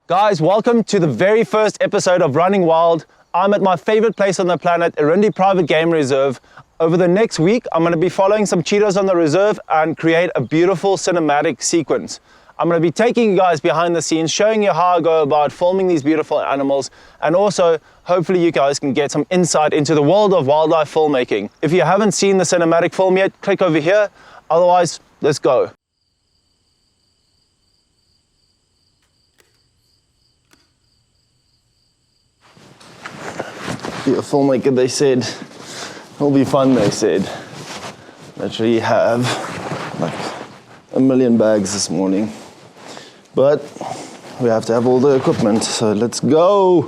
Guys, welcome to the very first episode of Running Wild. I'm at my favorite place on the planet, Erindi Private Game Reserve. Over the next week, I'm going to be following some cheetahs on the reserve and create a beautiful cinematic sequence. I'm going to be taking you guys behind the scenes, showing you how I go about filming these beautiful animals, and also hopefully you guys can get some insight into the world of wildlife filmmaking. If you haven't seen the cinematic film yet, click over here. Otherwise, let's go. Be a filmmaker, they said. It'll be fun, they said. Literally have like 1 million bags this morning. But we have to have all the equipment, so let's go.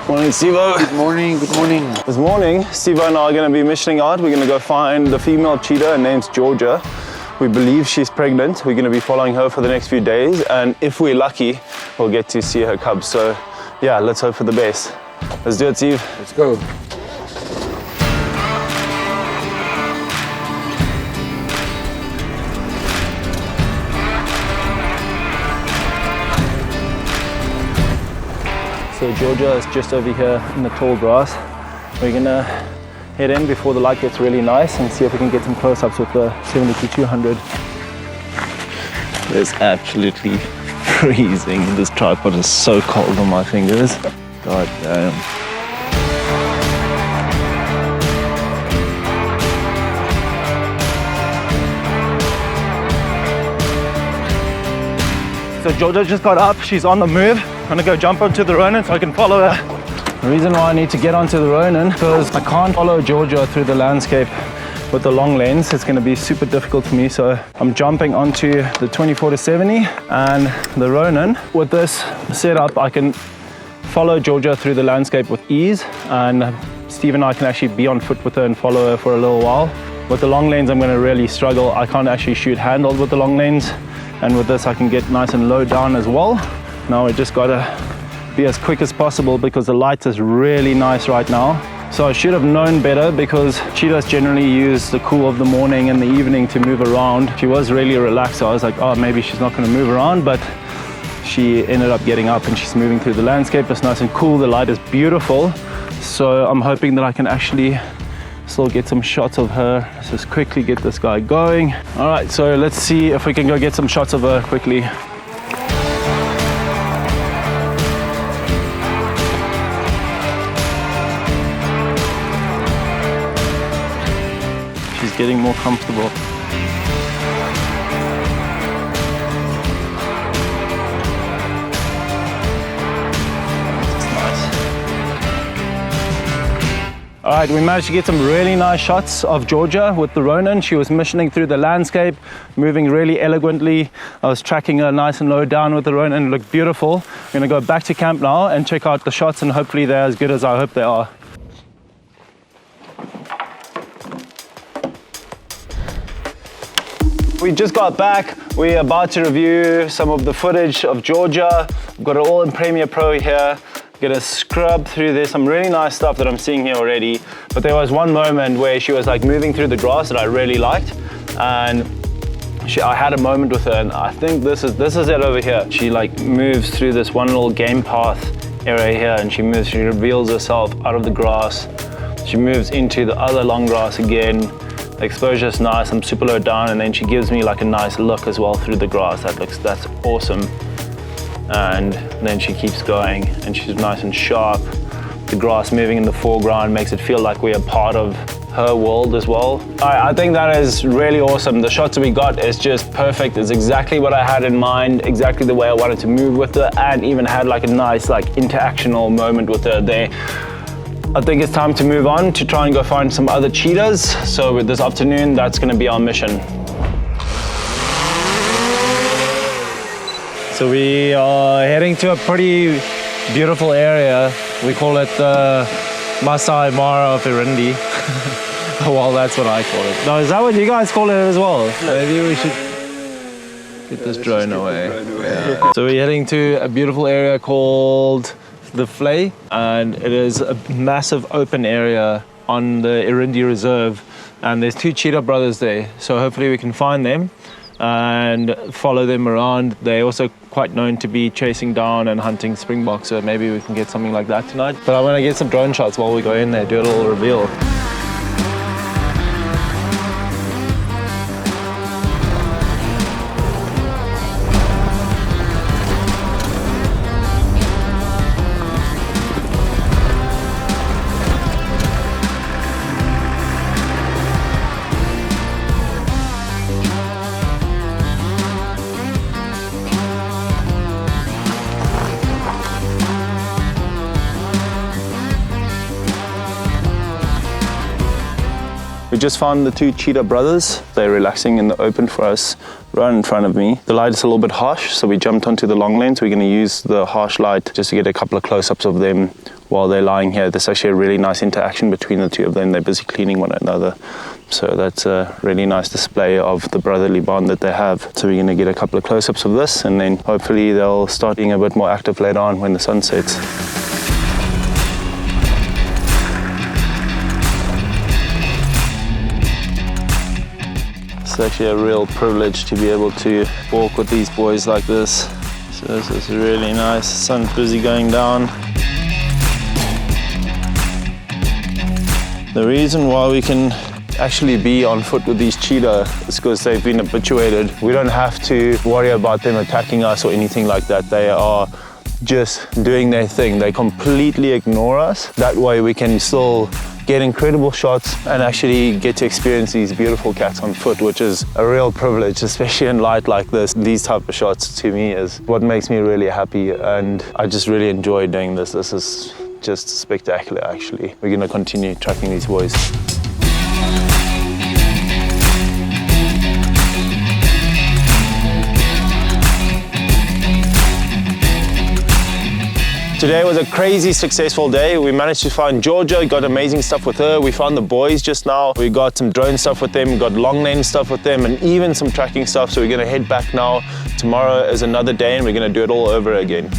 Morning, Stevo. Good morning, good morning. This morning, Stevo and I are going to be missioning out. We're going to go find the female cheetah. Her name's Georgia. We believe she's pregnant. We're going to be following her for the next few days, and if we're lucky, we'll get to see her cubs. So yeah, let's hope for the best. Let's do it, Steve. Let's go. So Georgia is just over here in the tall grass. We're gonna head in before the light gets really nice and see if we can get some close-ups with the 70-200. It's absolutely freezing. This tripod is so cold on my fingers. God damn. So Georgia just got up, she's on the move. I'm gonna go jump onto the Ronin so I can follow her. The reason why I need to get onto the Ronin, because I can't follow Georgia through the landscape with the long lens. It's gonna be super difficult for me, so I'm jumping onto the 24-70 and the Ronin. With this setup, I can follow Georgia through the landscape with ease, and Steve and I can actually be on foot with her and follow her for a little while. With the long lens, I'm gonna really struggle. I can't actually shoot handheld with the long lens, and with this I can get nice and low down as well. Now we just gotta be as quick as possible because the light is really nice right now. So I should have known better, because cheetahs generally use the cool of the morning and the evening to move around. She was really relaxed, so I was like, oh, maybe she's not gonna move around, but she ended up getting up and she's moving through the landscape. It's nice and cool, the light is beautiful. So I'm hoping that I can actually still get some shots of her. Let's just quickly get this guy going. All right, so let's see if we can go get some shots of her quickly. She's getting more comfortable. All right, we managed to get some really nice shots of Georgia with the Ronin. She was missioning through the landscape, moving really elegantly. I was tracking her nice and low down with the Ronin. It looked beautiful. I'm gonna go back to camp now and check out the shots, and hopefully they're as good as I hope they are. We just got back. We're about to review some of the footage of Georgia. We've got it all in Premiere Pro here. Gonna scrub through. There's some really nice stuff that I'm seeing here already, but there was one moment where she was like moving through the grass that I really liked, and I had a moment with her, and I think this is it over here. She like moves through this one little game path area here, and she reveals herself out of the grass. She moves into the other long grass again. The exposure is nice. I'm super low down, and then she gives me like a nice look as well through the grass. That's awesome. And then she keeps going, and she's nice and sharp. The grass moving in the foreground makes it feel like we are part of her world as well. I think that is really awesome. The shots that we got is just perfect. It's exactly what I had in mind, exactly the way I wanted to move with her, and even had like a nice like interactional moment with her there. I think it's time to move on to try and go find some other cheetahs. So this afternoon, that's gonna be our mission. So we are heading to a pretty beautiful area. We call it the Masai Mara of Erindi. Well, that's what I call it. No, is that what you guys call it as well? Maybe we should get this drone away. Yeah. So we're heading to a beautiful area called the Flay, and it is a massive open area on the Erindi Reserve, and there's 2 cheetah brothers there. So hopefully we can find them and follow them around. They also quite known to be chasing down and hunting springboks, so maybe we can get something like that tonight. But I'm gonna get some drone shots while we go in there, do a little reveal. We just found the two cheetah brothers. They're relaxing in the open for us right in front of me. The light is a little bit harsh, so we jumped onto the long lens. We're going to use the harsh light just to get a couple of close-ups of them while they're lying here. There's actually a really nice interaction between the two of them. They're busy cleaning one another. So that's a really nice display of the brotherly bond that they have. So we're going to get a couple of close-ups of this, and then hopefully they'll start being a bit more active later on when the sun sets. It's actually a real privilege to be able to walk with these boys like this. So this is really nice. The sun's busy going down. The reason why we can actually be on foot with these cheetah is because they've been habituated. We don't have to worry about them attacking us or anything like that. They are just doing their thing. They completely ignore us. That way we can still get incredible shots and actually get to experience these beautiful cats on foot, which is a real privilege, especially in light like this. These type of shots to me is what makes me really happy, and I just really enjoy doing this. This is just spectacular, actually. We're going to continue tracking these boys. Today was a crazy successful day. We managed to find Georgia, got amazing stuff with her. We found the boys just now. We got some drone stuff with them, got long lens stuff with them, and even some tracking stuff. So we're gonna head back now. Tomorrow is another day and we're gonna do it all over again.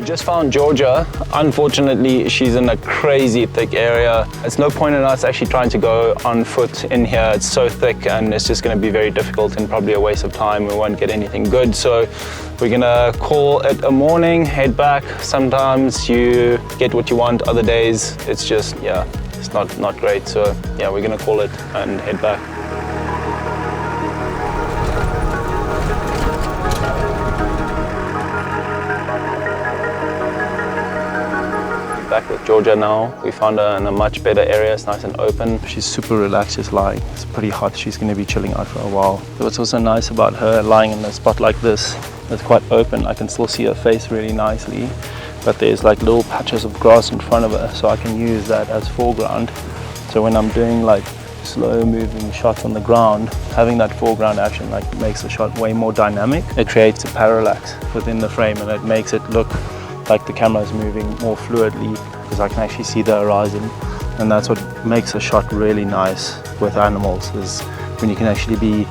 Just found Georgia. Unfortunately, she's in a crazy thick area. It's no point in us actually trying to go on foot in here. It's so thick and it's just going to be very difficult and probably a waste of time. We won't get anything good. So we're going to call it a morning, head back. Sometimes you get what you want, other days it's just, yeah, it's not great. So yeah, we're going to call it and head back. Back with Georgia now. We found her in a much better area. It's nice and open. She's super relaxed, just lying. It's pretty hot. She's going to be chilling out for a while. What's also nice about her lying in a spot like this, it's quite open. I can still see her face really nicely, but there's like little patches of grass in front of her, so I can use that as foreground. So when I'm doing like slow moving shots on the ground, having that foreground action like makes the shot way more dynamic. It creates a parallax within the frame and it makes it look like the camera is moving more fluidly because I can actually see the horizon, and that's what makes a shot really nice with animals, is when you can actually be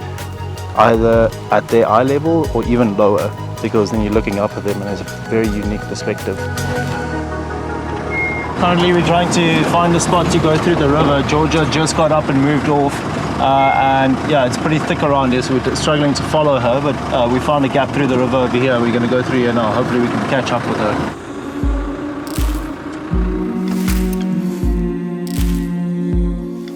either at their eye level or even lower, because then you're looking up at them and it's a very unique perspective. Currently we're trying to find a spot to go through the river. Georgia just got up and moved off, and yeah, it's pretty thick around here, so we're struggling to follow her, but we found a gap through the river over here. We're going to go through here now. Hopefully we can catch up with her.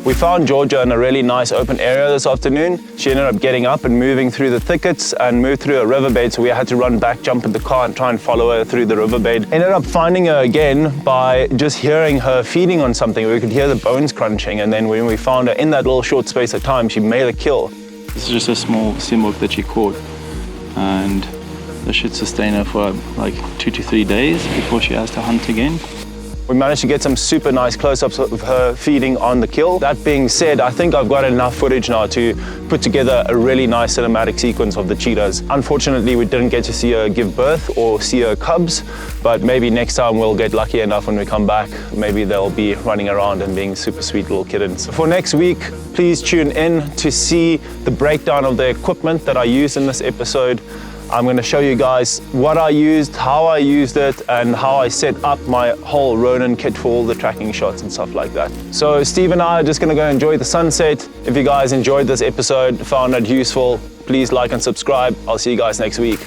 We found Georgia in a really nice open area this afternoon. She ended up getting up and moving through the thickets and moved through a riverbed, so we had to run back, jump in the car and try and follow her through the riverbed. Ended up finding her again by just hearing her feeding on something. We could hear the bones crunching, and then when we found her in that little short space of time, she made a kill. This is just a small simbok that she caught, and this should sustain her for like 2 to 3 days before she has to hunt again. We managed to get some super nice close-ups of her feeding on the kill. That being said, I think I've got enough footage now to put together a really nice cinematic sequence of the cheetahs. Unfortunately, we didn't get to see her give birth or see her cubs, but maybe next time we'll get lucky enough when we come back. Maybe they'll be running around and being super sweet little kittens. For next week, please tune in to see the breakdown of the equipment that I used in this episode. I'm going to show you guys what I used, how I used it, and how I set up my whole Ronin kit for all the tracking shots and stuff like that. So Steve and I are just going to go enjoy the sunset. If you guys enjoyed this episode, found it useful, please like and subscribe. I'll see you guys next week.